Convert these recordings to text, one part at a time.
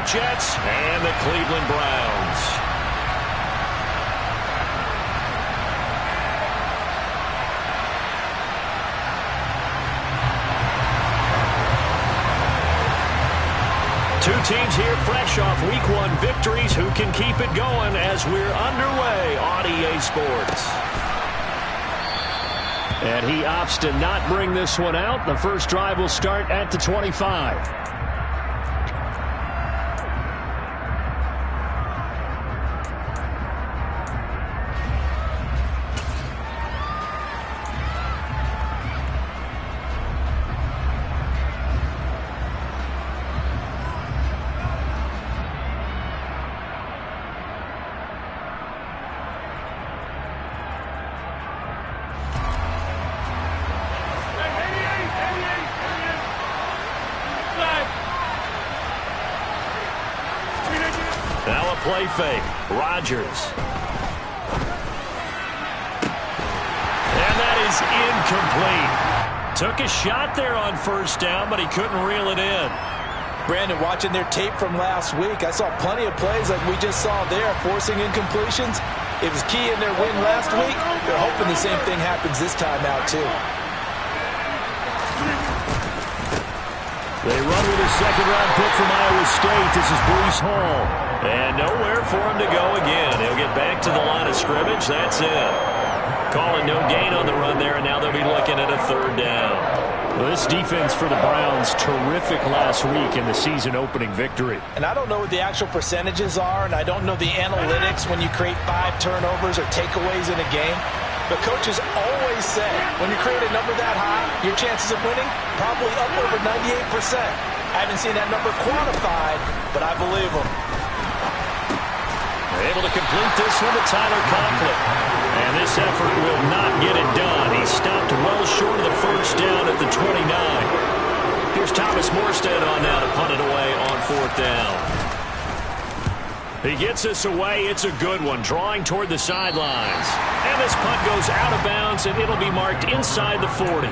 Jets and the Cleveland Browns. Two teams here fresh off Week 1 victories. Who can keep it going as we're underway on EA Sports? And he opts to not bring this one out. The first drive will start at the 25. Now a play fake. Rodgers. And that is incomplete. Took a shot there on first down, but he couldn't reel it in. Brandon, watching their tape from last week, I saw plenty of plays like we just saw there, forcing incompletions. It was key in their win last week. They're hoping the same thing happens this time out, too. They run with a second-round pick from Iowa State. This is Breece Hall. And nowhere for him to go again. He'll get back to the line of scrimmage. That's it. Calling no gain on the run there, and now they'll be looking at a third down. Well, this defense for the Browns, terrific last week in the season-opening victory. And I don't know what the actual percentages are, and I don't know the analytics when you create 5 turnovers or takeaways in a game. But coaches always say, when you create a number that high, your chances of winning probably up over 98%. I haven't seen that number quantified, but I believe them. They're able to complete this one to Tyler Conklin. And this effort will not get it done. He stopped well short of the first down at the 29. Here's Thomas Morstead on now to punt it away on fourth down. He gets this away. It's a good one, drawing toward the sidelines. And this punt goes out of bounds, and it'll be marked inside the 40.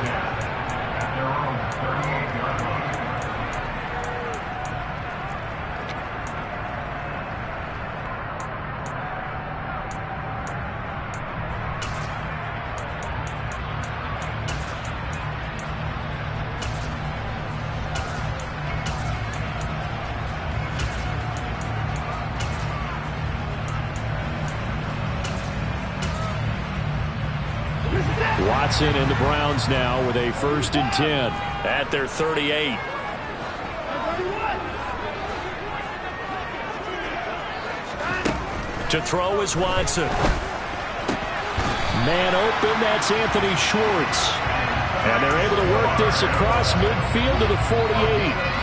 Watson and the Browns now with a 1st and 10 at their 38. To throw is Watson. Man open, that's Anthony Schwartz. And they're able to work this across midfield to the 48.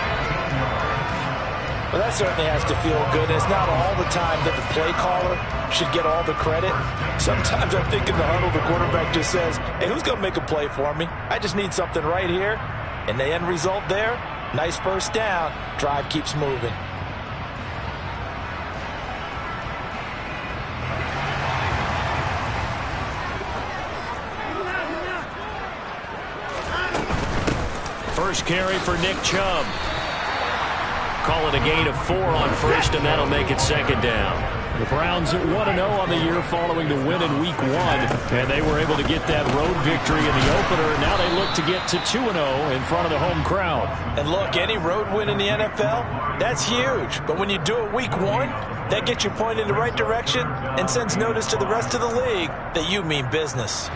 Well, that certainly has to feel good. It's not all the time that the play caller should get all the credit. Sometimes I think in the huddle, the quarterback just says, hey, who's going to make a play for me? I just need something right here. And the end result there, nice first down. Drive keeps moving. First carry for Nick Chubb. Call it a gain of 4 on first, and that'll make it 2nd down. The Browns at 1-0 on the year following the win in Week 1, and they were able to get that road victory in the opener. Now they look to get to 2-0 in front of the home crowd. And look, any road win in the NFL, that's huge. But when you do it Week 1, that gets you pointed in the right direction and sends notice to the rest of the league that you mean business.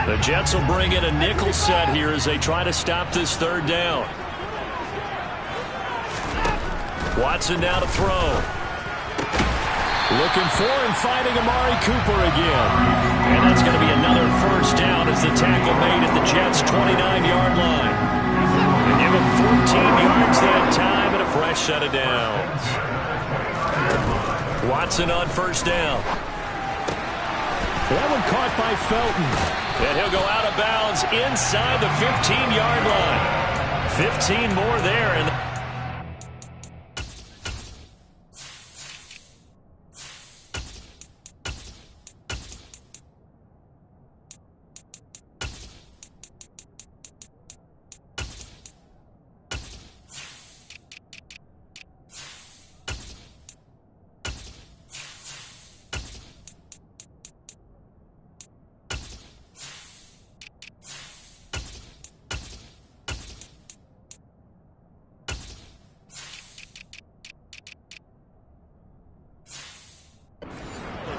The Jets will bring in a nickel set here as they try to stop this 3rd down. Watson now to throw. Looking for and finding Amari Cooper again. And that's going to be another 1st down as the tackle made at the Jets' 29-yard line. And give him 14 yards that time and a fresh set of downs. Watson on 1st down. That one caught by Felton. And he'll go out of bounds inside the 15-yard line. 15 more there. And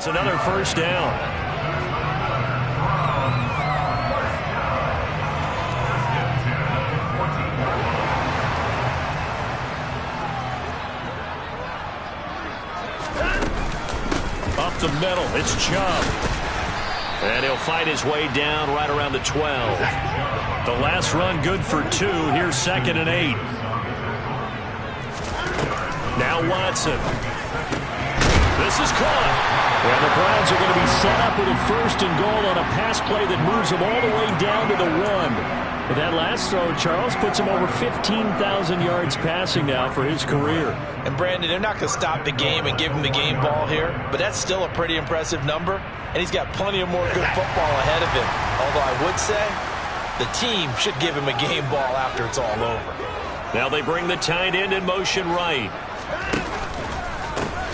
It's another first down. Up the middle, it's Chubb. And he'll fight his way down right around the 12. The last run good for 2. Here's 2nd and 8. Now Watson. This is caught. And the Browns are going to be set up with a 1st and goal on a pass play that moves them all the way down to the 1. But that last throw, Charles, puts him over 15,000 yards passing now for his career. And Brandon, they're not going to stop the game and give him the game ball here, but that's still a pretty impressive number, and he's got plenty of more good football ahead of him. Although I would say the team should give him a game ball after it's all over. Now they bring the tight end in motion right.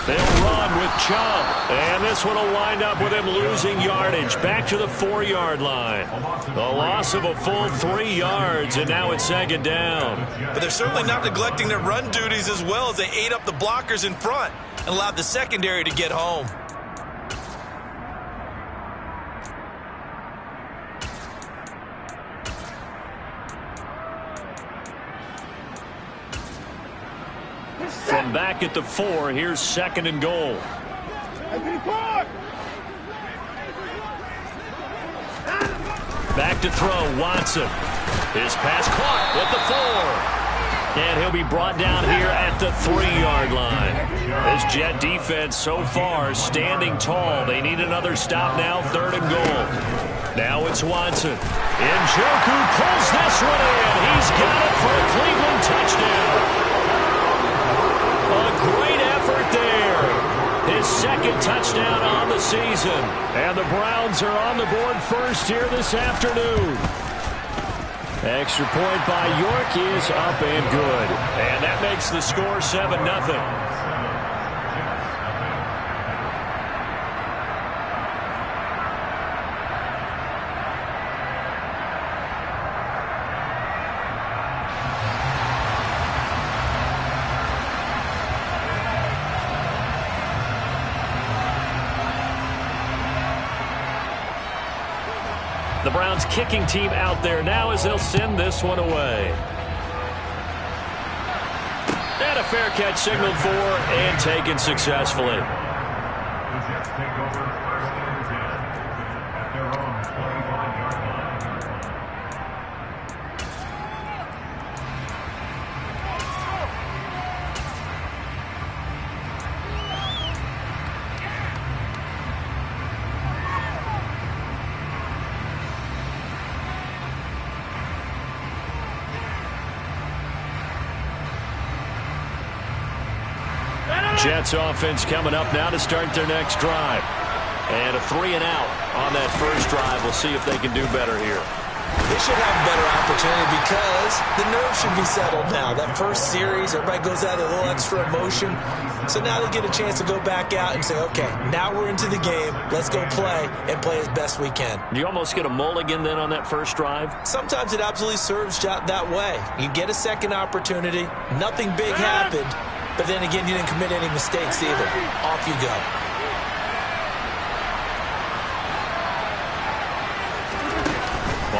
They'll run with Chubb, and this one will wind up with him losing yardage back to the 4-yard line. The loss of a full 3 yards, and now it's 2nd down. But they're certainly not neglecting their run duties as well as they ate up the blockers in front and allowed the secondary to get home. From back at the 4, here's 2nd and goal. Back to throw, Watson. His pass caught at the 4. And he'll be brought down here at the 3-yard line. This Jet defense so far standing tall. They need another stop now, 3rd and goal. Now it's Watson. Njoku pulls this one in. He's got it for a Cleveland touchdown. A great effort there. His 2nd touchdown on the season. And the Browns are on the board first here this afternoon. Extra point by York is up and good. And that makes the score 7-0. The Browns kicking team out there now as they'll send this one away. And a fair catch signaled for and taken successfully. Jets offense coming up now to start their next drive. And a 3 and out on that first drive. We'll see if they can do better here. They should have a better opportunity because the nerves should be settled now. That first series, everybody goes out with a little extra emotion. So now they get a chance to go back out and say, okay, now we're into the game. Let's go play and play as best we can. Do you almost get a mulligan then on that first drive? Sometimes it absolutely serves that way. You get a second opportunity. Nothing big happened. But then again, you didn't commit any mistakes either. Off you go.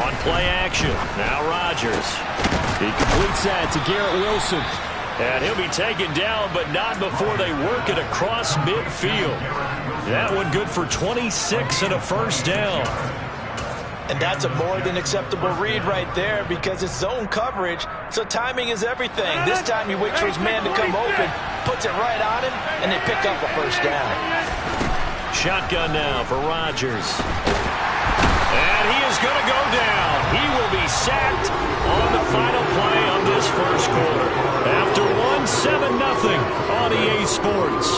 On play action. Now Rodgers. He completes that to Garrett Wilson. And he'll be taken down, but not before they work it across midfield. That one good for 26 and a first down. And that's a more than acceptable read right there because it's zone coverage, so timing is everything. This time he waits for his man to come open, puts it right on him, and they pick up a first down. Shotgun now for Rodgers. And he is going to go down. He will be sacked on the final play of this first quarter. After 1-7-0 on EA Sports.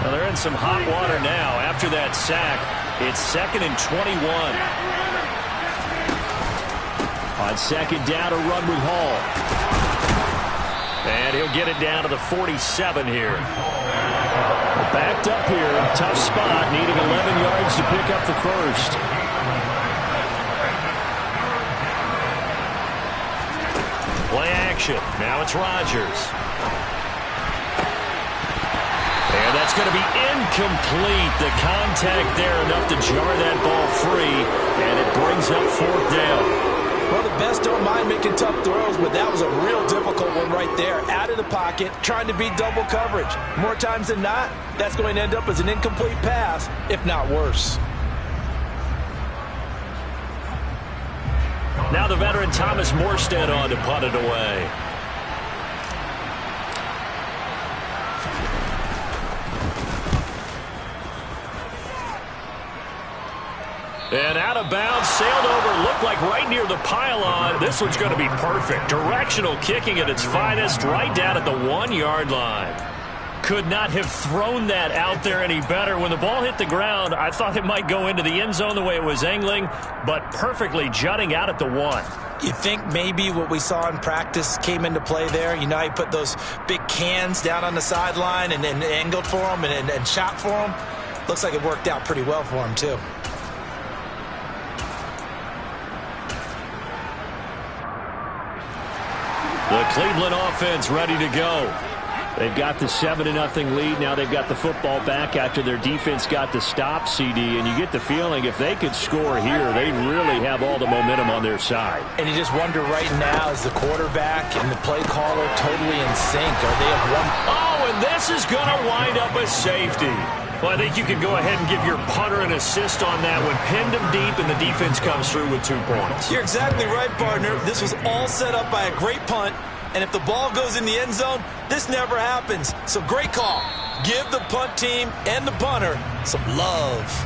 Well, they're in some hot water now. After that sack, it's 2nd and 21. On 2nd down, a run with Hall. And he'll get it down to the 47 here. Backed up here, tough spot, needing 11 yards to pick up the first. Play action. Now it's Rodgers. And that's going to be incomplete. The contact there enough to jar that ball free, and it brings up fourth down. Well, the best don't mind making tough throws, but that was a real difficult one right there. Out of the pocket, trying to beat double coverage. More times than not, that's going to end up as an incomplete pass, if not worse. Now the veteran Thomas Morstead on to punt it away. And out of bounds, sailed over, looked like right near the pylon. This one's going to be perfect. Directional kicking at its finest, right down at the 1-yard line. Could not have thrown that out there any better. When the ball hit the ground, I thought it might go into the end zone the way it was angling, but perfectly jutting out at the 1. You think maybe what we saw in practice came into play there? You know, he put those big cans down on the sideline and angled for him and shot for him. Looks like it worked out pretty well for him, too. The Cleveland offense ready to go. They've got the 7-0 lead. Now they've got the football back after their defense got the stop, CD. And you get the feeling if they could score here, they really have all the momentum on their side. And you just wonder right now, is the quarterback and the play caller totally in sync? Are they at one? Oh, and this is going to wind up a safety. Well, I think you can go ahead and give your punter an assist on that one. Pinned him deep, and the defense comes through with 2 points. You're exactly right, partner. This was all set up by a great punt. And if the ball goes in the end zone, this never happens. So great call. Give the punt team and the punter some love.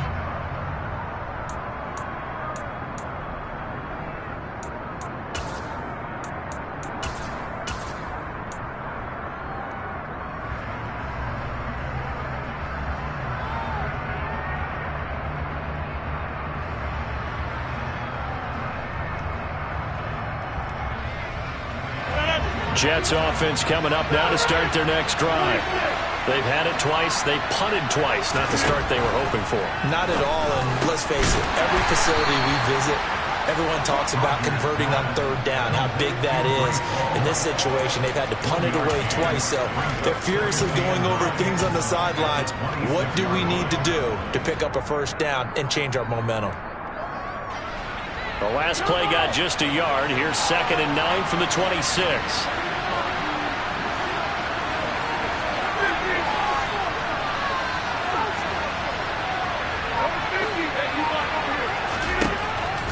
Jets offense coming up now to start their next drive. They've had it twice. They've punted twice. Not the start they were hoping for. Not at all. And let's face it, every facility we visit, everyone talks about converting on third down, how big that is. In this situation, they've had to punt it away twice. So they're furiously going over things on the sidelines. What do we need to do to pick up a first down and change our momentum? The last play got just a yard. Here's 2nd and 9 from the 26.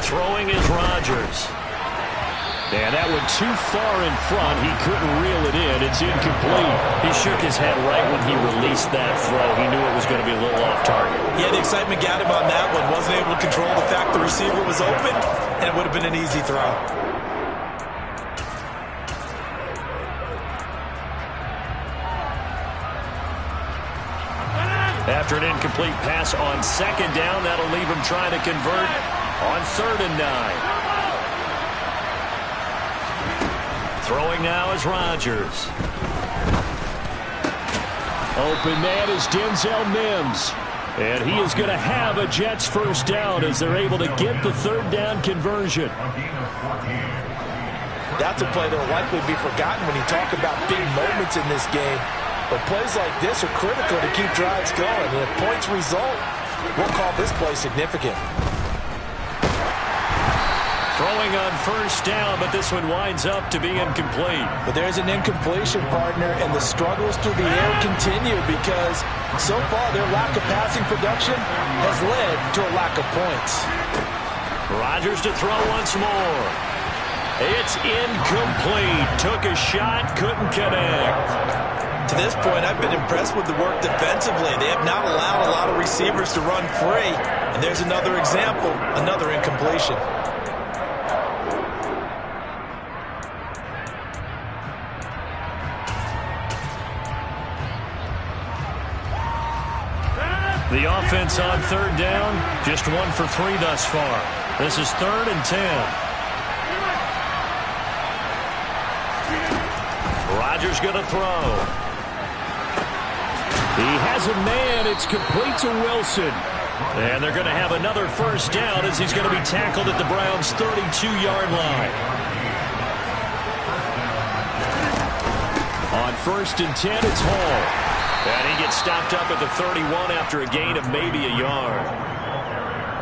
Throwing is Rodgers. And that went too far in front. He couldn't reel it in. It's incomplete. He shook his head right when he released that throw. He knew it was going to be a little off target. Yeah, the excitement got him on that one. Wasn't able to control the fact the receiver was open, and it would have been an easy throw. After an incomplete pass on 2nd down, that'll leave him trying to convert on 3rd and 9. Throwing now is Rodgers. Open man is Denzel Mims. And he is going to have a Jets first down as they're able to get the 3rd down conversion. That's a play that will likely be forgotten when you talk about big moments in this game. But plays like this are critical to keep drives going. And if points result, we'll call this play significant. Throwing on first down, but this one winds up to be incomplete. But there's an incompletion, partner, and the struggles through the air continue because so far their lack of passing production has led to a lack of points. Rodgers to throw once more. It's incomplete. Took a shot, couldn't connect. To this point, I've been impressed with the work defensively. They have not allowed a lot of receivers to run free. And there's another example, another incompletion. The offense on 3rd down, just 1 for 3 thus far. This is 3rd and 10. Rodgers going to throw. He has a man. It's complete to Wilson. And they're going to have another first down as he's going to be tackled at the Browns' 32-yard line. On 1st and 10, it's Hall. And he gets stopped up at the 31 after a gain of maybe a yard.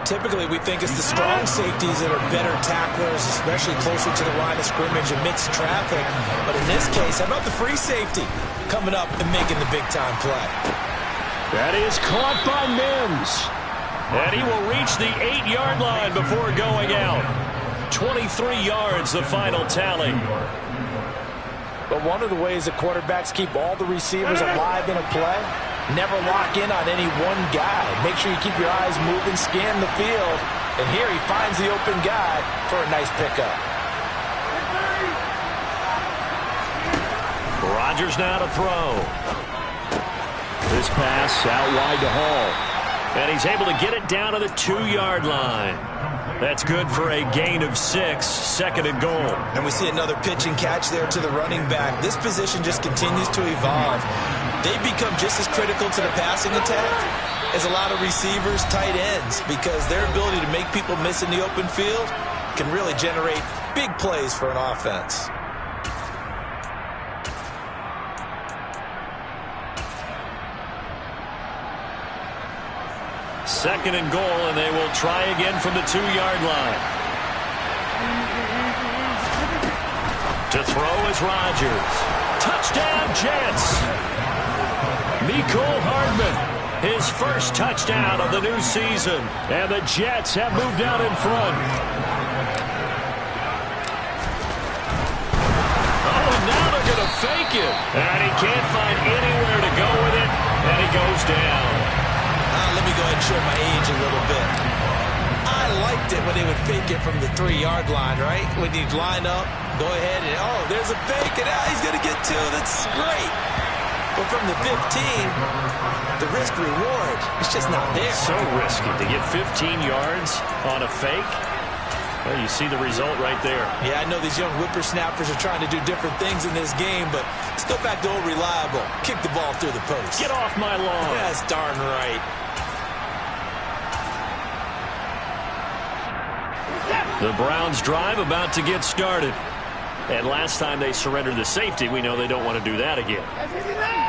Typically, we think it's the strong safeties that are better tacklers, especially closer to the line of scrimmage amidst traffic. But in this case, how about the free safety coming up and making the big-time play? That is caught by Mims. And he will reach the 8-yard line before going out. 23 yards, the final tally. But one of the ways that quarterbacks keep all the receivers alive in a play, never lock in on any one guy. Make sure you keep your eyes moving, scan the field. And here he finds the open guy for a nice pickup. Rodgers now to throw. This pass out wide to Hall. And he's able to get it down to the 2-yard line. That's good for a gain of 6, 2nd and goal. And we see another pitch and catch there to the running back. This position just continues to evolve. They become just as critical to the passing attack as a lot of receivers, tight ends, because their ability to make people miss in the open field can really generate big plays for an offense. Second and goal, and they will try again from the 2-yard line. To throw is Rodgers. Touchdown, Jets. Mecole Hardman, his first touchdown of the new season. And the Jets have moved out in front. Oh, and now they're going to fake it. And he can't find anywhere to go with it, and he goes down. Let me go ahead and show my age a little bit. I liked it when they would fake it from the 3-yard line, right? When you'd line up, go ahead and, oh, there's a fake, and he's going to get 2. That's great. But from the 15, the risk-reward, it's just not there. So risky to get 15 yards on a fake. Well, you see the result right there. Yeah, I know these young whippersnappers are trying to do different things in this game, but let's go back to old reliable. Kick the ball through the post. Get off my lawn. That's darn right. The Browns drive about to get started. And last time they surrendered the safety, we know they don't want to do that again.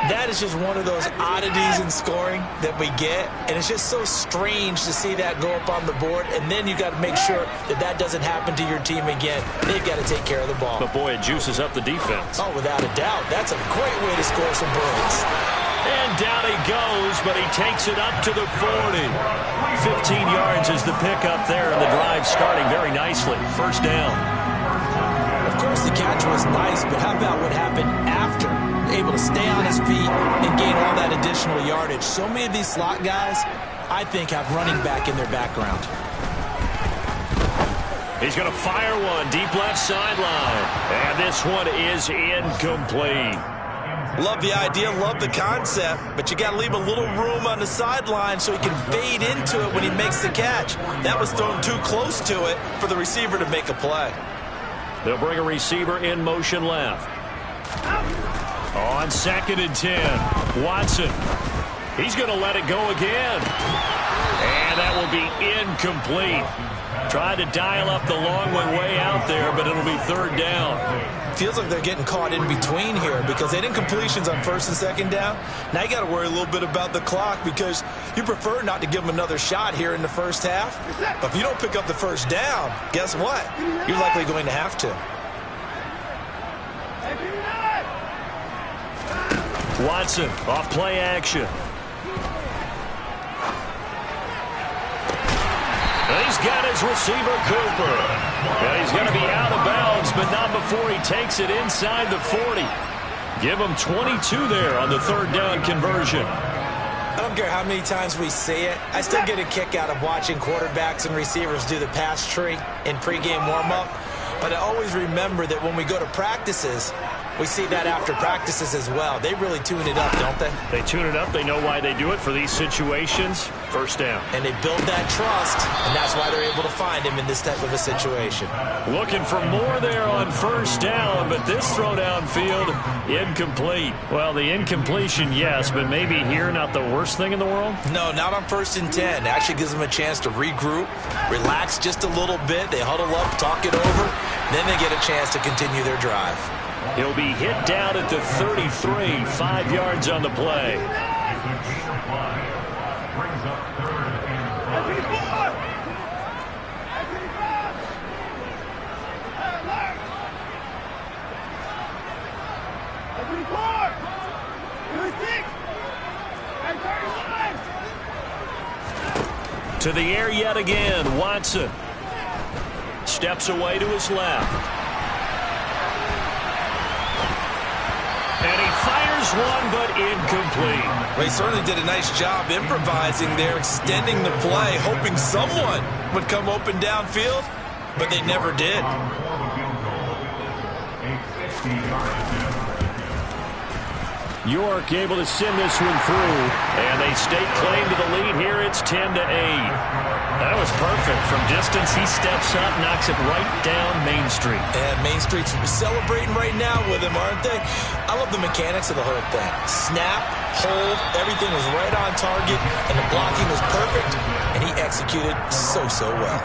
That is just one of those oddities in scoring that we get. And it's just so strange to see that go up on the board. And then you got to make sure that that doesn't happen to your team again. They've got to take care of the ball. But boy, it juices up the defense. Oh, without a doubt. That's a great way to score some points. And down he goes, but he takes it up to the 40. 15 yards is the pickup there, and the drive starting very nicely. First down. Of course, the catch was nice, but how about what happened after? Able to stay on his feet and gain all that additional yardage. So many of these slot guys, I think, have running back in their background. He's going to fire one deep left sideline. And this one is incomplete. Love the idea, love the concept, but you got to leave a little room on the sideline so he can fade into it when he makes the catch. That was thrown too close to it for the receiver to make a play. They'll bring a receiver in motion left. On 2nd and 10, Watson. He's going to let it go again. And that will be incomplete. Tried to dial up the long one way out there, but it'll be 3rd down. Feels like they're getting caught in between here because they didn't completions on 1st and 2nd down. Now you got to worry a little bit about the clock because you prefer not to give them another shot here in the first half. But if you don't pick up the first down, guess what? You're likely going to have to. Watson off play action. And he's got his receiver, Cooper. And he's going to be out of bounds, but not before he takes it inside the 40. Give him 22 there on the 3rd down conversion. I don't care how many times we say it. I still get a kick out of watching quarterbacks and receivers do the pass tree in pregame warm-up. But I always remember that when we go to practices, We see that after practices as well. They really tune it up, don't they? They tune it up. They know why they do it for these situations. First down. And they build that trust, and that's why they're able to find him in this type of a situation. Looking for more there on first down, but this throw downfield, incomplete. Well, the incompletion, yes, but maybe here not the worst thing in the world? No, not on 1st and 10. It actually gives them a chance to regroup, relax just a little bit. They huddle up, talk it over, then they get a chance to continue their drive. He'll be hit down at the 33, 5 yards on the play. To the air yet again, Watson. Steps away to his left. And he fires one, but incomplete. Well, he certainly did a nice job improvising there, extending the play, hoping someone would come open downfield, but they never did. York able to send this one through, and they stake claim to the lead here. It's 10-8. That was perfect. From distance, he steps up, knocks it right down Main Street. And Main Street's celebrating right now with him, aren't they? I love the mechanics of the whole thing. Snap, hold, everything was right on target, and the blocking was perfect, and he executed so well.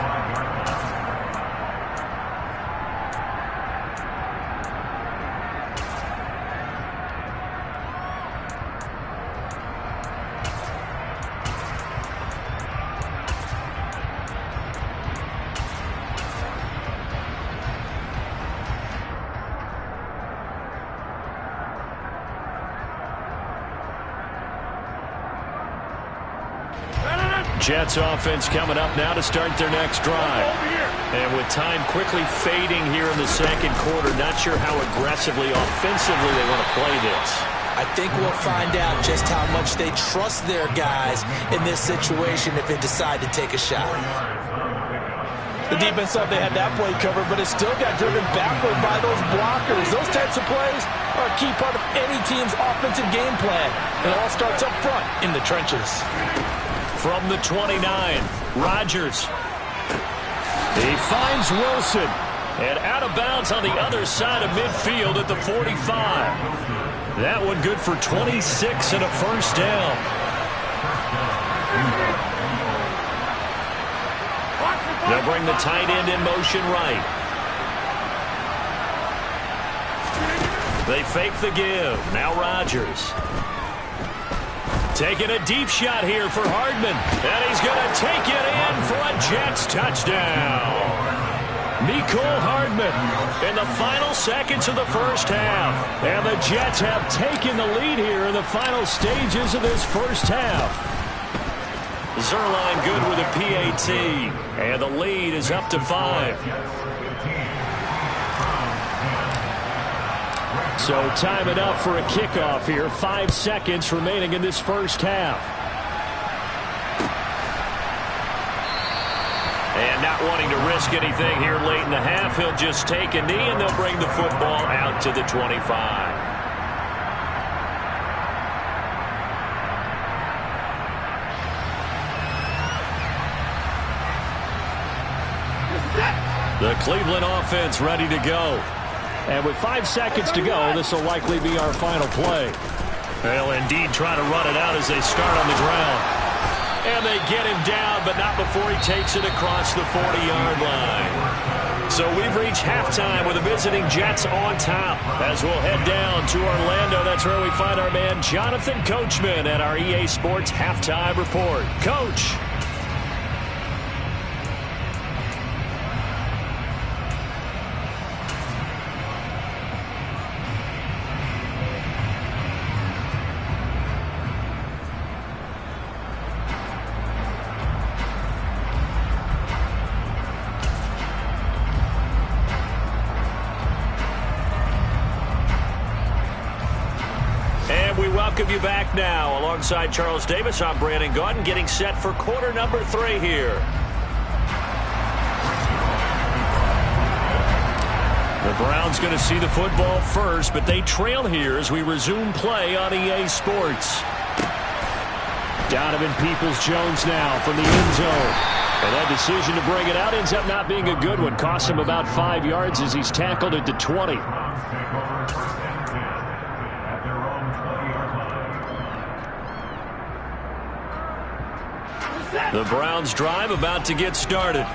Jets offense coming up now to start their next drive. And with time quickly fading here in the second quarter, not sure how aggressively, offensively they want to play this. I think we'll find out just how much they trust their guys in this situation if they decide to take a shot. The defense thought they had that play covered, but it still got driven backward by those blockers. Those types of plays are a key part of any team's offensive game plan. It all starts up front in the trenches. From the 29, Rodgers. He finds Wilson. And out of bounds on the other side of midfield at the 45. That one good for 26 and a first down. They'll bring the tight end in motion right. They fake the give. Now Rodgers. Taking a deep shot here for Hardman. And he's going to take it in for a Jets touchdown. Mecole Hardman in the final seconds of the first half. And the Jets have taken the lead here in the final stages of this first half. Zuerlein good with a PAT. And the lead is up to 5. So time enough for a kickoff here. 5 seconds remaining in this first half. And not wanting to risk anything here late in the half, he'll just take a knee and they'll bring the football out to the 25. The Cleveland offense ready to go. And with 5 seconds to go, this will likely be our final play. They'll indeed try to run it out as they start on the ground. And they get him down, but not before he takes it across the 40-yard line. So we've reached halftime with the visiting Jets on top. As we'll head down to Orlando, that's where we find our man Jonathan Coachman at our EA Sports Halftime Report. Coach. Welcome you back now. Alongside Charles Davis, I'm Brandon Gaudin, getting set for quarter number 3 here. The Browns going to see the football first, but they trail here as we resume play on EA Sports. Donovan Peoples-Jones now from the end zone. And that decision to bring it out ends up not being a good one. Cost him about 5 yards as he's tackled at the 20. The Browns drive about to get started.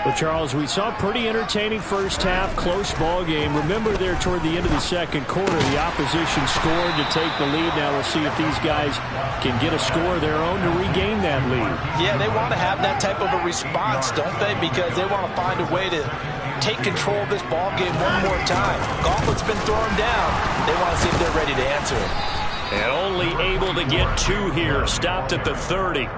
Well, Charles, we saw a pretty entertaining first half, close ball game. Remember there toward the end of the second quarter, the opposition scored to take the lead. Now we'll see if these guys can get a score of their own to regain that lead. Yeah, they want to have that type of a response, don't they? Because they want to find a way to take control of this ball game one more time. Gauntlet's been thrown down. They want to see if they're ready to answer it. And only able to get 2 here, stopped at the 30.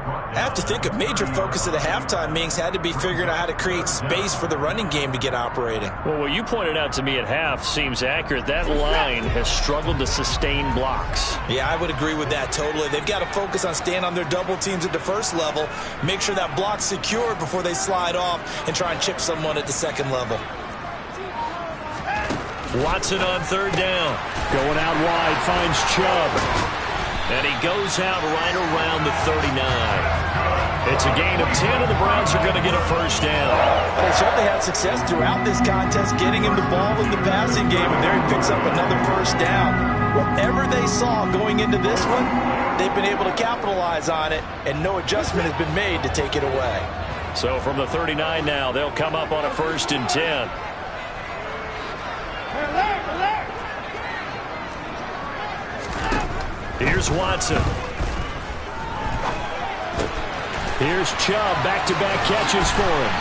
I have to think a major focus of the halftime meetings had to be figuring out how to create space for the running game to get operating. Well, what you pointed out to me at half seems accurate. That line has struggled to sustain blocks. Yeah, I would agree with that totally. They've got to focus on staying on their double teams at the first level, make sure that block's secured before they slide off and try and chip someone at the second level. Watson on third down. Going out wide, finds Chubb. And he goes out right around the 39. It's a gain of 10, and the Browns are going to get a first down. They certainly had success throughout this contest getting him the ball in the passing game, and there he picks up another first down. Whatever they saw going into this one, they've been able to capitalize on it, and no adjustment has been made to take it away. So from the 39 now, they'll come up on a 1st and 10. Here's Watson. Here's Chubb, back-to-back catches for him.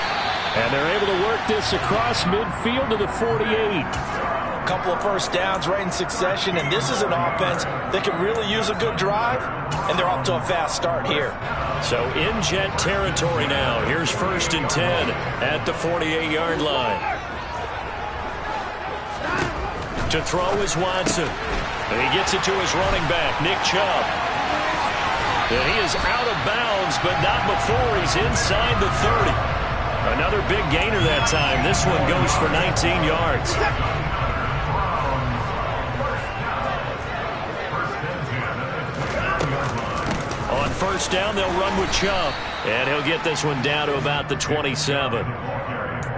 And they're able to work this across midfield to the 48. A couple of first downs right in succession, and this is an offense that can really use a good drive, and they're off to a fast start here. So in jet territory now. Here's 1st and 10 at the 48-yard line. To throw is Watson. And he gets it to his running back, Nick Chubb. And he is out of bounds, but not before he's inside the 30. Another big gainer that time. This one goes for 19 yards. On 1st down, they'll run with Chubb. And he'll get this one down to about the 27.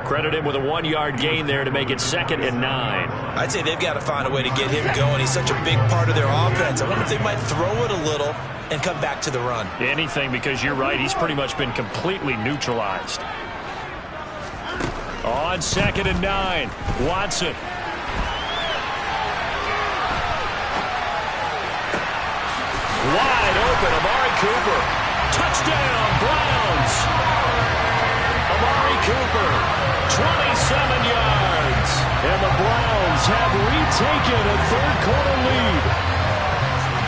Credit him with a 1-yard gain there to make it 2nd and 9. I'd say they've got to find a way to get him going. He's such a big part of their offense. I wonder if they might throw it a little and come back to the run. Anything, because you're right. He's pretty much been completely neutralized. On 2nd and 9, Watson. Wide open, Amari Cooper. Touchdown, Browns. Amari Cooper. 27 yards. And the Browns have retaken a third-quarter lead.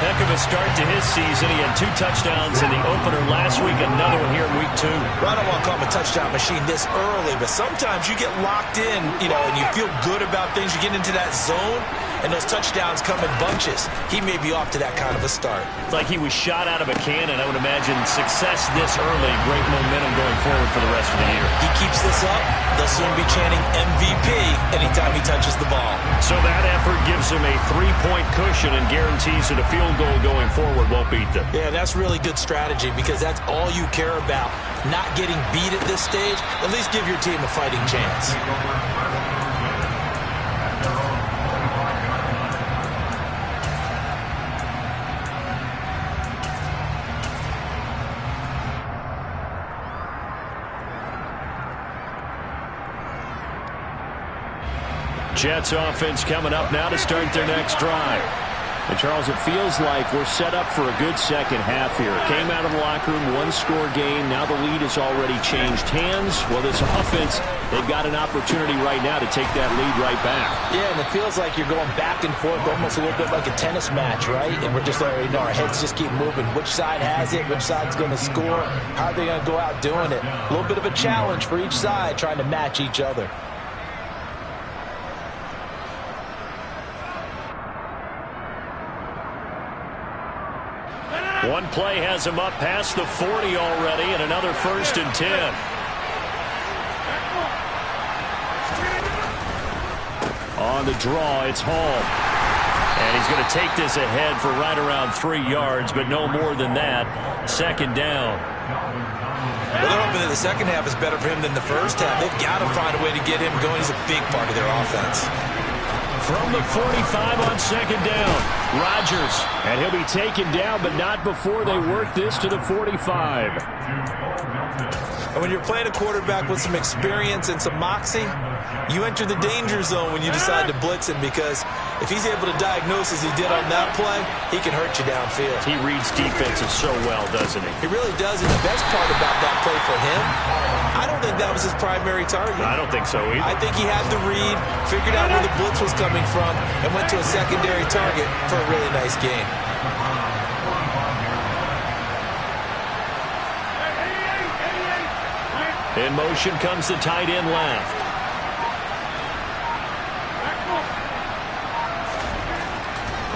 Heck of a start to his season. He had 2 touchdowns in the opener last week, another one here in week 2. Well, I don't want to call him a touchdown machine this early, but sometimes you get locked in, and you feel good about things. You get into that zone, and those touchdowns come in bunches. He may be off to that kind of a start. It's like he was shot out of a cannon. I would imagine success this early, great momentum going forward for the rest of the year. He keeps this up, they'll soon be chanting MVP anytime he touches the ball. So that effort gives him a 3-point cushion and guarantees that a field goal going forward won't beat them. Yeah, that's really good strategy because that's all you care about. Not getting beat at this stage, at least give your team a fighting chance. Jets offense coming up now to start their next drive. And, Charles, it feels like we're set up for a good second half here. Came out of the locker room, 1-score game. Now the lead has already changed hands. Well, this offense, they've got an opportunity right now to take that lead right back. Yeah, and it feels like you're going back and forth, almost a little bit like a tennis match, right? And we're just our heads just keep moving. Which side has it? Which side's going to score? How are they going to go out doing it? A little bit of a challenge for each side, trying to match each other. One play has him up past the 40 already, and another 1st and 10. On the draw, it's Hall. And he's going to take this ahead for right around 3 yards, but no more than that. Second down. Well, they're hoping that the second half is better for him than the first half. They've got to find a way to get him going. He's a big part of their offense. From the 45 on second down, Rodgers. And he'll be taken down, but not before they work this to the 45. And when you're playing a quarterback with some experience and some moxie, you enter the danger zone when you decide to blitz him, because if he's able to diagnose as he did on that play, he can hurt you downfield. He reads defenses so well, doesn't he? He really does, and the best part about that play for him, I don't think that was his primary target. I don't think so either. I think he had the read, figured out where the blitz was coming from, and went to a secondary target for a really nice gain. In motion comes the tight end left.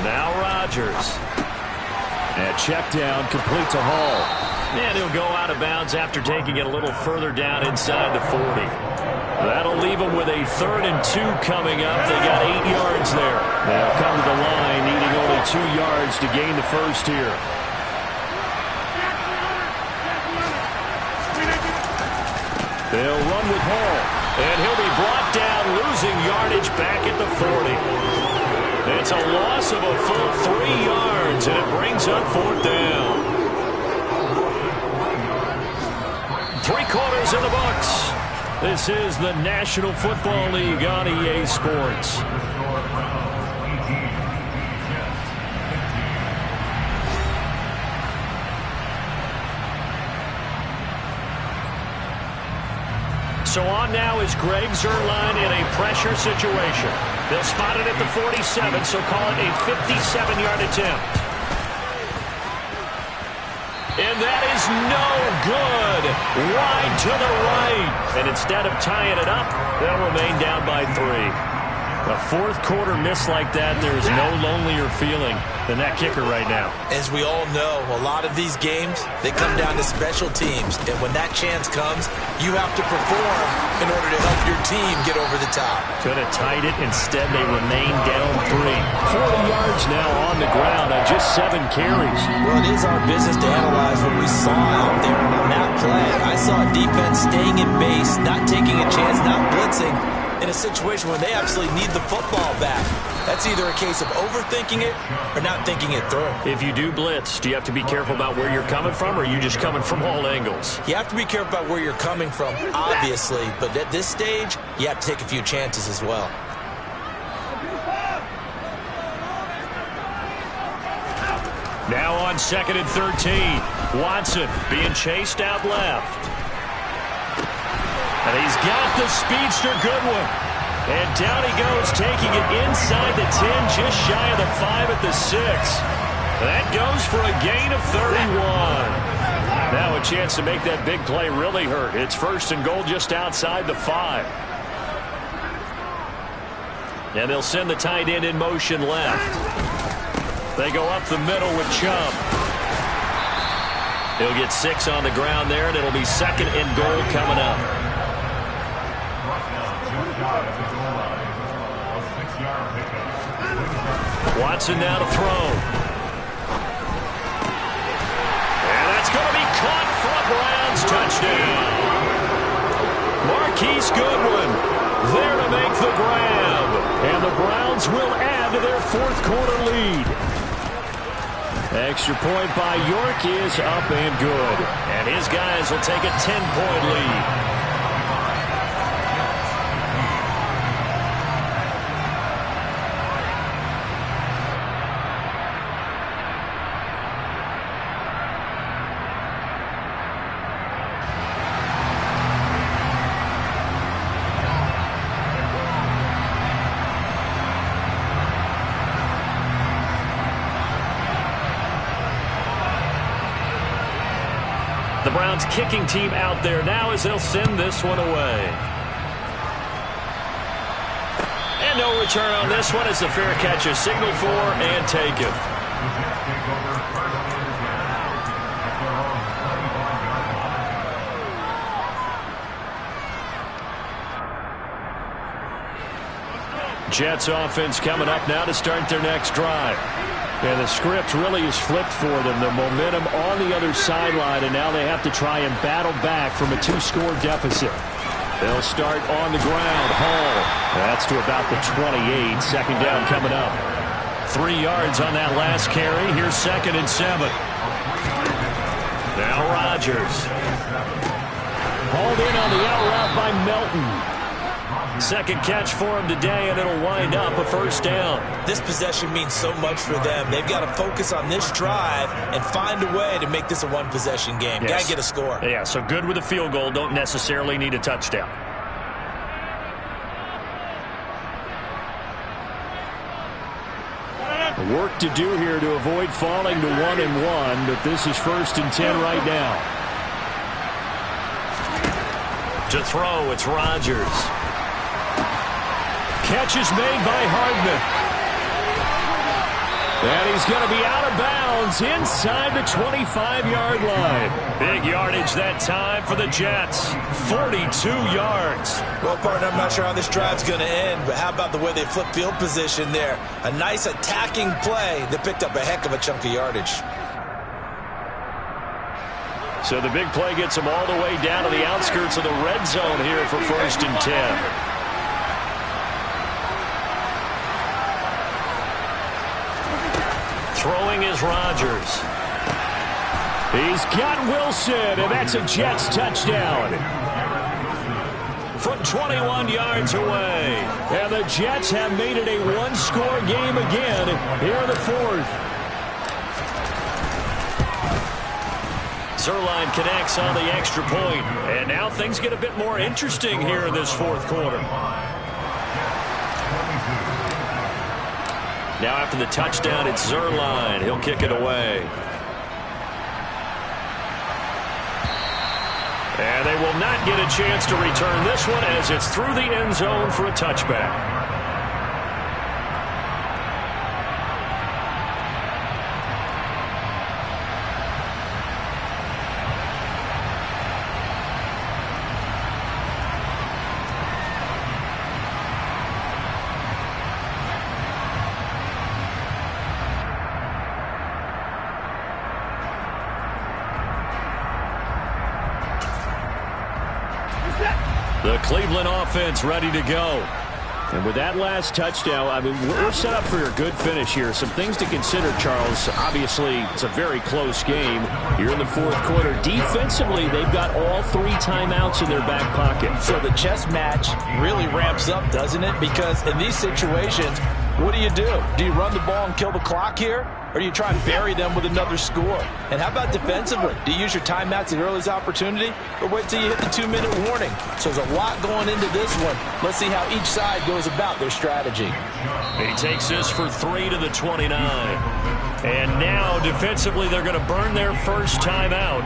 Now Rodgers. And check down, complete to Hall. And he'll go out of bounds after taking it a little further down inside the 40. That'll leave them with a 3rd and 2 coming up. They got 8 yards there. They'll come to the line, needing only 2 yards to gain the first here. They'll run with Hall. And he'll be brought down, losing yardage back at the 40. It's a loss of a full 3 yards, and it brings up 4th down. 3/4 in the books. This is the National Football League on EA Sports. So on now is Greg Zuerlein in a pressure situation. They'll spot it at the 47, so call it a 57-yard attempt. And that is no good. Wide to the right. And instead of tying it up, they'll remain down by 3. A 4th quarter miss like that, there is no lonelier feeling than that kicker right now. As we all know, a lot of these games, they come down to special teams. And when that chance comes, you have to perform in order to help your team get over the top. Could have tied it. Instead, they remain down 3. 40 yards now on the ground on just 7 carries. Well, it is our business to analyze what we saw out there on that play. I saw a defense staying in base, not taking a chance, not blitzing, in a situation where they absolutely need the football back. That's either a case of overthinking it or not thinking it through. If you do blitz, do you have to be careful about where you're coming from, or are you just coming from all angles? You have to be careful about where you're coming from, obviously, but at this stage, you have to take a few chances as well. Now on 2nd and 13, Watson being chased out left. And he's got the speedster Goodwin. And down he goes, taking it inside the 10, just shy of the 5 at the 6. That goes for a gain of 31. Now a chance to make that big play really hurt. It's 1st and goal just outside the 5. And they'll send the tight end in motion left. They go up the middle with Chubb. He'll get 6 on the ground there, and it'll be 2nd and goal coming up. Watson now to throw. And that's going to be caught for a Browns touchdown. Marquise Goodwin there to make the grab. And the Browns will add to their 4th quarter lead. Extra point by York is up and good. And his guys will take a 10-point lead. The Browns kicking team out there now as they'll send this one away. And no return on this one as the fair catch is signaled for and taken. Jets offense coming up now to start their next drive. And the script really is flipped for them. The momentum on the other sideline, and now they have to try and battle back from a 2-score deficit. They'll start on the ground. Hall. That's to about the 28. Second down coming up. 3 yards on that last carry. Here's 2nd and 7. Now Rodgers. Hauled in on the out route by Melton. Second catch for him today, and it'll wind up a first down. This possession means so much for them. They've got to focus on this drive and find a way to make this a one-possession game. Yes. Got to get a score. Yeah, so good with a field goal. Don't necessarily need a touchdown. Work to do here to avoid falling to 1-1, but this is 1st and 10 right now. To throw, it's Rodgers. Catch is made by Hardman. And he's going to be out of bounds inside the 25-yard line. Big yardage that time for the Jets. 42 yards. Well, partner, I'm not sure how this drive's going to end, but how about the way they flip field position there? A nice attacking play that picked up a heck of a chunk of yardage. So the big play gets them all the way down to the outskirts of the red zone here for 1st and 10. Throwing is Rodgers. He's got Wilson, and that's a Jets touchdown. From 21 yards away. And the Jets have made it a one-score game again here in the 4th. Zuerlein connects on the extra point. And now things get a bit more interesting here in this 4th quarter. Now after the touchdown, it's Zuerlein. He'll kick it away. And they will not get a chance to return this one as it's through the end zone for a touchback. The Cleveland offense ready to go. And with that last touchdown, I mean, we're set up for a good finish here. Some things to consider, Charles. Obviously, it's a very close game. You're in the 4th quarter. Defensively, they've got all 3 timeouts in their back pocket. So the chess match really ramps up, doesn't it? Because in these situations, what do? Do you run the ball and kill the clock here? Or do you try and bury them with another score? And how about defensively? Do you use your timeouts at earliest opportunity? Or wait till you hit the 2-minute warning? So there's a lot going into this one. Let's see how each side goes about their strategy. He takes this for 3 to the 29. And now defensively they're going to burn their first timeout.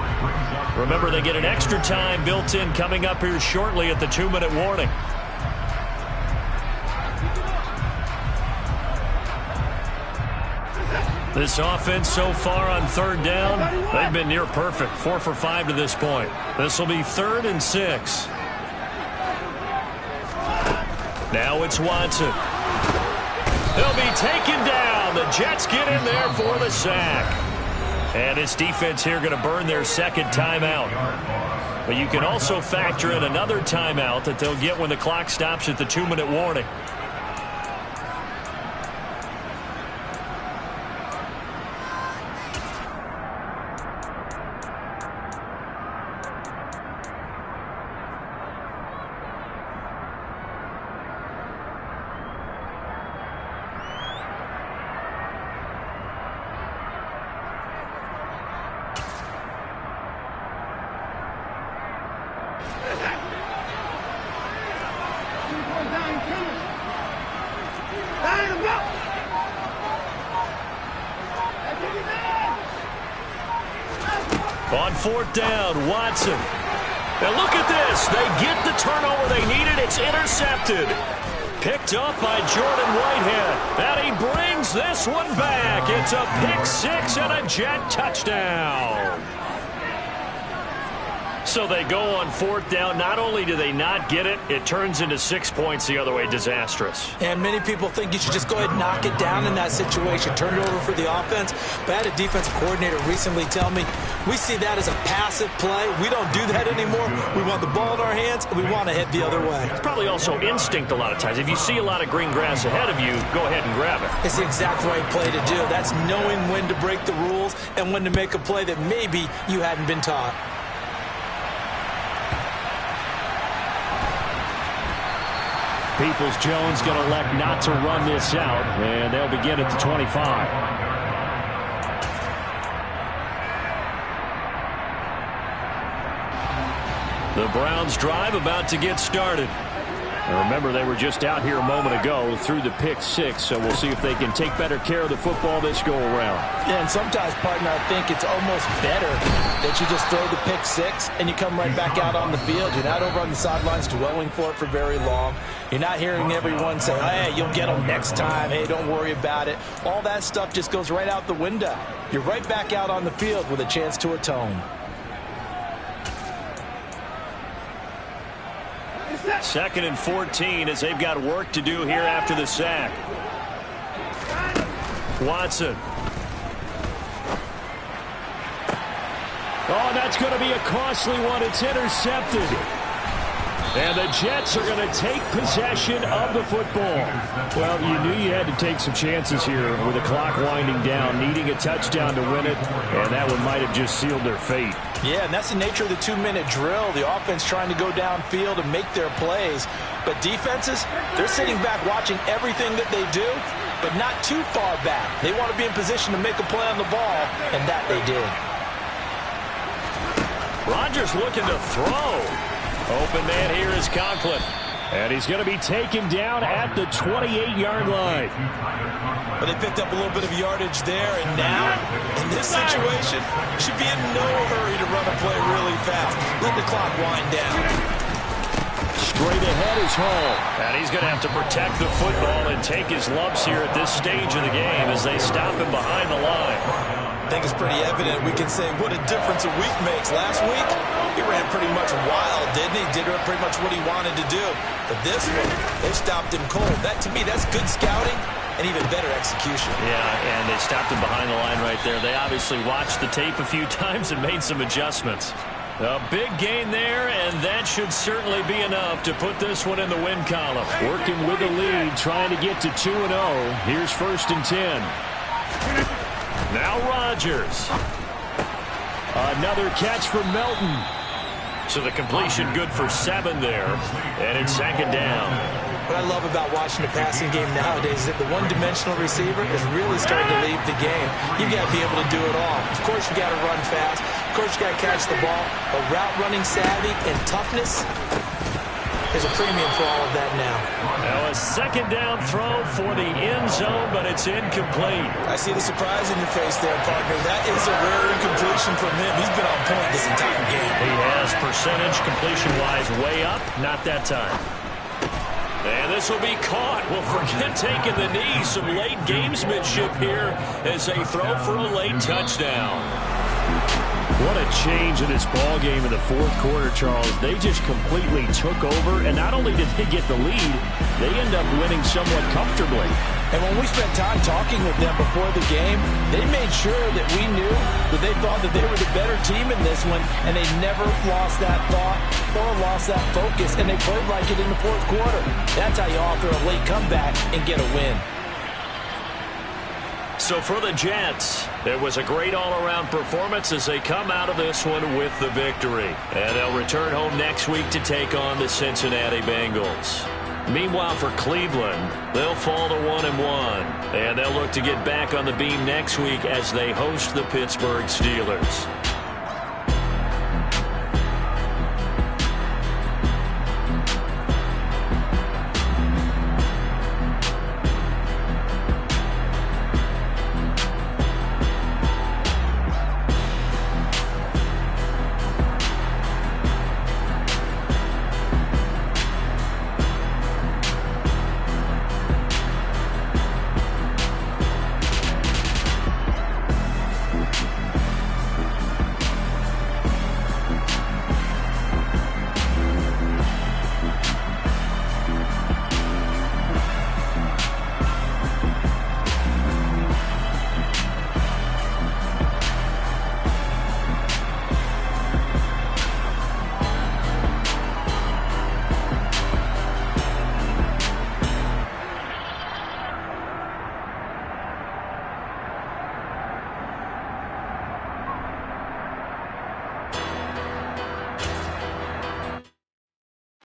Remember, they get an extra time built in coming up here shortly at the 2-minute warning. This offense so far on 3rd down, they've been near perfect. 4 for 5 to this point. This will be 3rd and 6. Now it's Watson. He'll be taken down. The Jets get in there for the sack. And this defense here going to burn their 2nd timeout. But you can also factor in another timeout that they'll get when the clock stops at the 2-minute warning. On 4th down, Watson. And look at this. They get the turnover they needed. It's intercepted. Picked up by Jordan Whitehead. And he brings this one back. It's a pick 6 and a Jet touchdown. So they go on 4th down. Not only do they not get it, it turns into 6 points the other way. Disastrous. And many people think you should just go ahead and knock it down in that situation. Turn it over for the offense. But I had a defensive coordinator recently tell me, we see that as a passive play. We don't do that anymore. We want the ball in our hands, and we want to head the other way. It's probably also instinct a lot of times. If you see a lot of green grass ahead of you, go ahead and grab it. It's the exact right play to do. That's knowing when to break the rules and when to make a play that maybe you hadn't been taught. Peoples-Jones going to elect not to run this out, and they'll begin at the 25. The Browns drive about to get started. And remember, they were just out here a moment ago through the pick 6, so we'll see if they can take better care of the football this go-around. Yeah, and sometimes, partner, I think it's almost better that you just throw the pick 6 and you come right back out on the field. You're not over on the sidelines dwelling for it for very long. You're not hearing everyone say, hey, you'll get them next time. Hey, don't worry about it. All that stuff just goes right out the window. You're right back out on the field with a chance to atone. 2nd and 14 as they've got work to do here after the sack. Watson. Oh, that's going to be a costly one. It's intercepted. And the Jets are going to take possession of the football. Well, you knew you had to take some chances here with the clock winding down, needing a touchdown to win it, and that one might have just sealed their fate. Yeah, and that's the nature of the 2-minute drill. The offense trying to go downfield and make their plays. But defenses, they're sitting back watching everything that they do, but not too far back. They want to be in position to make a play on the ball, and that they did. Rodgers looking to throw. Open man here is Conklin. And he's going to be taken down at the 28-yard line. But they picked up a little bit of yardage there, and now, in this situation, should be in no hurry to run a play really fast. Let the clock wind down. Straight ahead is Hall. And he's going to have to protect the football and take his lumps here at this stage of the game as they stop him behind the line. I think it's pretty evident. We can say what a difference a week makes. Last week, he ran pretty much wild, didn't he? Did pretty much what he wanted to do. But this one, they stopped him cold. That, to me, that's good scouting and even better execution. Yeah, and they stopped him behind the line right there. They obviously watched the tape a few times and made some adjustments. A big gain there, and that should certainly be enough to put this one in the win column. Working with the lead, trying to get to 2-0. Here's 1st and 10. Now Rodgers. Another catch from Melton. So the completion good for 7 there, and it's 2nd down. What I love about watching the passing game nowadays is that the one-dimensional receiver is really starting to leave the game. You've got to be able to do it all. Of course, you've got to run fast. Of course, you've got to catch the ball. But route running savvy and toughness, there's a premium for all of that now. Now a 2nd down throw for the end zone, but it's incomplete. I see the surprise in your face there, partner. That is a rare incompletion from him. He's been on point this entire game. He has percentage completion-wise way up. Not that time. And this will be caught. Well, forget taking the knee. Some late gamesmanship here as they throw for a late touchdown. What a change in this ball game in the 4th quarter, Charles. They just completely took over, and not only did they get the lead, they end up winning somewhat comfortably. And when we spent time talking with them before the game, they made sure that we knew that they thought that they were the better team in this one, and they never lost that thought or lost that focus, and they played like it in the 4th quarter. That's how you author a late comeback and get a win. So for the Jets, it was a great all-around performance as they come out of this one with the victory. And they'll return home next week to take on the Cincinnati Bengals. Meanwhile, for Cleveland, they'll fall to 1-1. And they'll look to get back on the beam next week as they host the Pittsburgh Steelers.